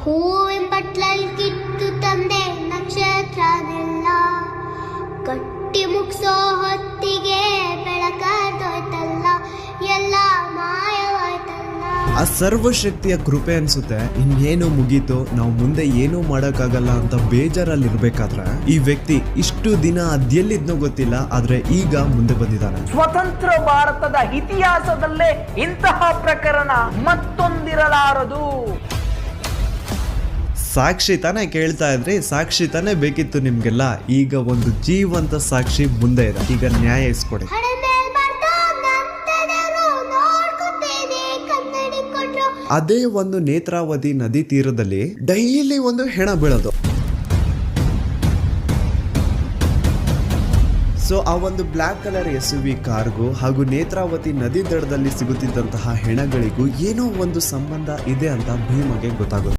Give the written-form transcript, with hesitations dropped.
ಹೂವಿನ ಬಟ್ಲಲ್ಲಿ ಕಿತ್ತು ತಂದೆ ನಕ್ಷತ್ರನೆಲ್ಲ, ಕಟ್ಟಿ ಮುಗ್ಸೋ ಹೊತ್ತಿಗೆ ಬೆಳಕಾದೋಯ್ತಲ್ಲ, ಎಲ್ಲ ಮಾಯವಾಯ್ತಲ್ಲ. ಆ ಸರ್ವಶಕ್ತಿಯ ಕೃಪೆ ಅನ್ಸುತ್ತೆ. ಇನ್ನೇನು ಮುಗೀತು, ನಾವು ಮುಂದೆ ಏನೂ ಮಾಡೋಕ್ಕಾಗಲ್ಲ ಅಂತ ಬೇಜಾರಲ್ಲಿ ಇರ್ಬೇಕಾದ್ರೆ ಈ ವ್ಯಕ್ತಿ ಇಷ್ಟು ದಿನ ಅದೆಲ್ಲಿದ್ನೋ ಗೊತ್ತಿಲ್ಲ, ಆದ್ರೆ ಈಗ ಮುಂದೆ ಬಂದಿದ್ದಾನೆ. ಸ್ವತಂತ್ರ ಭಾರತದ ಇತಿಹಾಸದಲ್ಲೇ ಇಂತಹ ಪ್ರಕರಣ ಮತ್ತೊಂದಿರಲಾರದು. ಸಾಕ್ಷಿ ತಾನೇ ಕೇಳ್ತಾ ಇದ್ರಿ, ಸಾಕ್ಷಿ ತಾನೇ ಬೇಕಿತ್ತು ನಿಮ್ಗೆಲ್ಲ. ಈಗ ಒಂದು ಜೀವಂತ ಸಾಕ್ಷಿ ಮುಂದೆ ಇದೆ, ಈಗ ನ್ಯಾಯ ಇಸ್ಕೊಡಿ. ಅದೇ ಒಂದು ನೇತ್ರಾವತಿ ನದಿ ತೀರದಲ್ಲಿ ಡೈಲಿ ಒಂದು ಹೆಣ ಬೀಳೋದು. ಸೊ ಆ ಒಂದು ಬ್ಲ್ಯಾಕ್ ಕಲರ್ SUV ಕಾರ್ಗೂ ಹಾಗೂ ನೇತ್ರಾವತಿ ನದಿ ದಡದಲ್ಲಿ ಸಿಗುತ್ತಿದ್ದಂತಹ ಹೆಣಗಳಿಗೂ ಏನೋ ಒಂದು ಸಂಬಂಧ ಇದೆ ಅಂತ ಭೀಮಗೆ ಗೊತ್ತಾಗುತ್ತೆ.